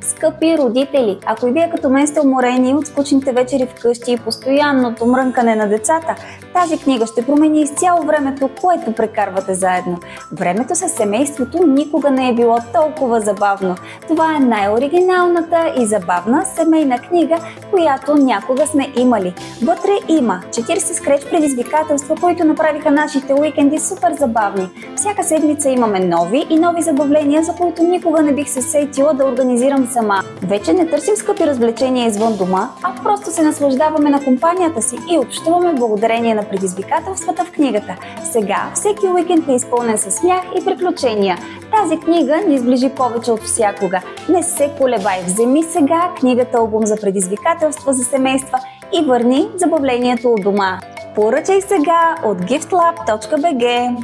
Скъпи родители, ако и вие като мен сте уморени от скучните вечери вкъщи и постоянното мрънкане на децата, тази книга ще промени изцяло времето, което прекарвате заедно. Времето със семейството никога не е било толкова забавно. Това е най-оригиналната и забавна семейна книга, която някога сме имали. Вътре има 40 скреч предизвикателства, които направиха нашите уикенди супер забавни. Всяка седмица имаме нови и нови забавления, за които никога не бих се сетила да организирам сама. Вече не търсим скъпи развлечения извън дома, а просто се наслаждаваме на компанията си и общуваме благодарение на предизвикателствата в книгата. Сега всеки уикенд е изпълнен със смях и приключения. Тази книга ни сближи повече от всякога. Не се колебай, вземи сега книгата Албум за предизвикателства за семейства и върни забавлението у дома. Поръчай сега от giftlab.bg.